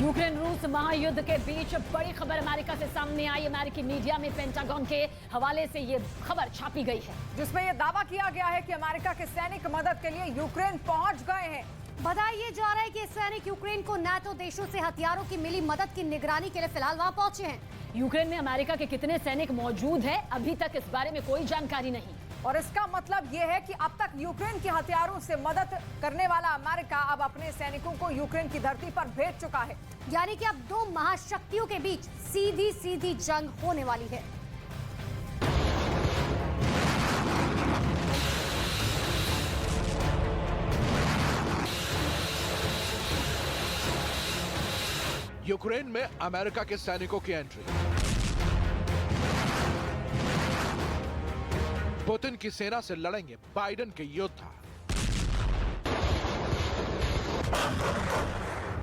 Ukraine रूस महायुद्ध के बीच बड़ी खबर अमेरिका से सामने आई। अमेरिकी मीडिया में पेंटागन के हवाले से ये खबर छापी गई है, जिसमें यह दावा किया गया है कि अमेरिका के सैनिक मदद के लिए यूक्रेन पहुंच गए हैं। बताया जा रहा है कि सैनिक यूक्रेन को नाटो देशों से हथियारों की मिली मदद की निगरानी के लिए फिलहाल वहां पहुंचे हैं। यूक्रेन में अमेरिका के कितने सैनिक मौजूद है, अभी तक इस बारे में कोई जानकारी नहीं। और इसका मतलब यह है कि अब तक यूक्रेन के हथियारों से मदद करने वाला अमेरिका अब अपने सैनिकों को यूक्रेन की धरती पर भेज चुका है। यानी कि अब दो महाशक्तियों के बीच सीधी सीधी जंग होने वाली है। यूक्रेन में अमेरिका के सैनिकों की एंट्री। पुतिन की सेना से लड़ेंगे बाइडेन के योद्धा।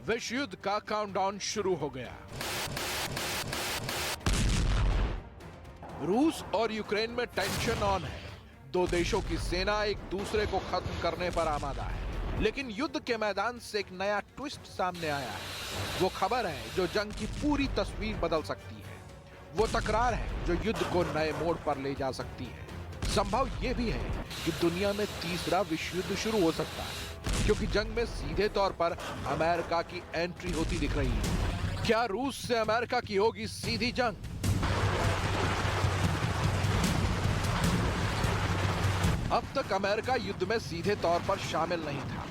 विश्व युद्ध का काउंटडाउन शुरू हो गया। रूस और यूक्रेन में टेंशन ऑन है। दो देशों की सेना एक दूसरे को खत्म करने पर आमादा है, लेकिन युद्ध के मैदान से एक नया ट्विस्ट सामने आया है। वो खबर है जो जंग की पूरी तस्वीर बदल सकती है। वो तकरार है जो युद्ध को नए मोड़ पर ले जा सकती है। संभव ये भी है कि दुनिया में तीसरा विश्व युद्ध शुरू हो सकता है, क्योंकि जंग में सीधे तौर पर अमेरिका की एंट्री होती दिख रही है। क्या रूस से अमेरिका की होगी सीधी जंग? अब तक अमेरिका युद्ध में सीधे तौर पर शामिल नहीं था।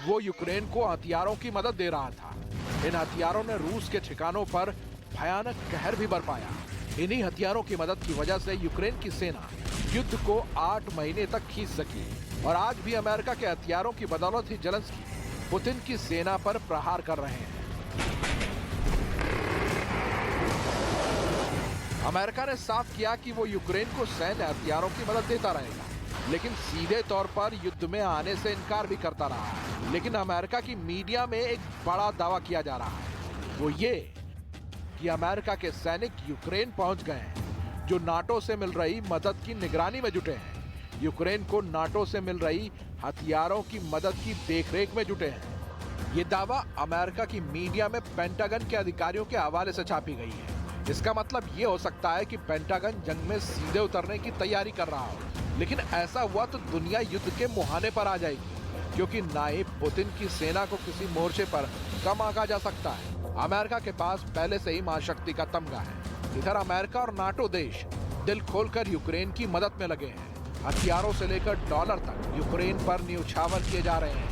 वो यूक्रेन को हथियारों की मदद दे रहा था। इन हथियारों ने रूस के ठिकानों पर भयानक कहर भी बरपाया। इन्हीं हथियारों की मदद की वजह से यूक्रेन की सेना युद्ध को 8 महीने तक खींच सकी। और आज भी अमेरिका के हथियारों की बदौलत ही जेलेंस्की पुतिन की सेना पर प्रहार कर रहे हैं। अमेरिका ने साफ किया कि वो यूक्रेन को सैन्य हथियारों की मदद देता रहेगा, लेकिन सीधे तौर पर युद्ध में आने से इनकार भी करता रहा है। लेकिन अमेरिका की मीडिया में एक बड़ा दावा किया जा रहा है, वो ये कि अमेरिका के सैनिक यूक्रेन पहुंच गए हैं, जो नाटो से मिल रही मदद की निगरानी में जुटे हैं। यूक्रेन को नाटो से मिल रही हथियारों की मदद की देखरेख में जुटे हैं। ये दावा अमेरिका की मीडिया में पेंटागन के अधिकारियों के हवाले से छापी गई है। इसका मतलब ये हो सकता है कि पेंटागन जंग में सीधे उतरने की तैयारी कर रहा हो, लेकिन ऐसा हुआ तो दुनिया युद्ध के मुहाने पर आ जाएगी, क्योंकि ना ही पुतिन की सेना को किसी मोर्चे पर कम आंका जा सकता है। अमेरिका के पास पहले से ही महाशक्ति का तमगा है। इधर अमेरिका और नाटो देश दिल खोलकर यूक्रेन की मदद में लगे हैं। हथियारों से लेकर डॉलर तक यूक्रेन पर न्यौछावर किए जा रहे हैं।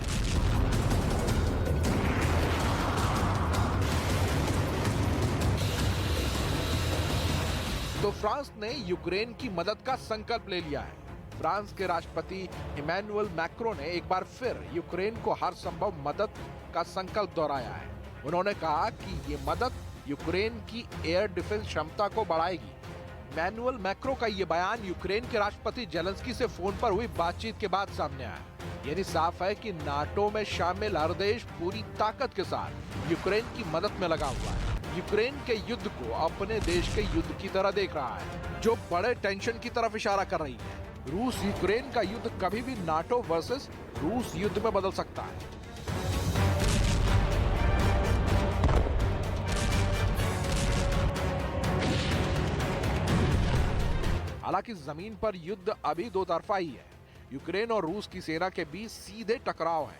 तो फ्रांस ने यूक्रेन की मदद का संकल्प ले लिया है। फ्रांस के राष्ट्रपति इमैनुअल मैक्रों ने एक बार फिर यूक्रेन को हर संभव मदद का संकल्प दोहराया है। उन्होंने कहा कि ये मदद यूक्रेन की एयर डिफेंस क्षमता को बढ़ाएगी। इमैनुअल मैक्रों का ये बयान यूक्रेन के राष्ट्रपति जेलेंस्की से फोन पर हुई बातचीत के बाद सामने आया। यानी साफ है कि नाटो में शामिल हर देश पूरी ताकत के साथ यूक्रेन की मदद में लगा हुआ है। यूक्रेन के युद्ध को अपने देश के युद्ध की तरह देख रहा है, जो बड़े टेंशन की तरफ इशारा कर रही है। रूस यूक्रेन का युद्ध कभी भी नाटो वर्सेस रूस युद्ध में बदल सकता है। हालांकि जमीन पर युद्ध अभी दो तरफा ही है। यूक्रेन और रूस की सेना के बीच सीधे टकराव है।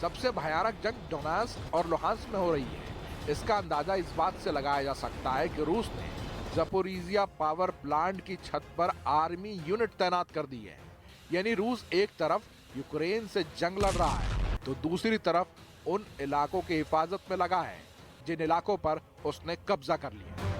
सबसे भयानक जंग डोनेट्स्क और लुहांस्क में हो रही है। इसका अंदाजा इस बात से लगाया जा सकता है कि रूस ने ज़पोरिज़िया पावर प्लांट की छत पर आर्मी यूनिट तैनात कर दी है। यानी रूस एक तरफ यूक्रेन से जंग लड़ रहा है, तो दूसरी तरफ उन इलाकों की हिफाजत में लगा है जिन इलाकों पर उसने कब्जा कर लिया।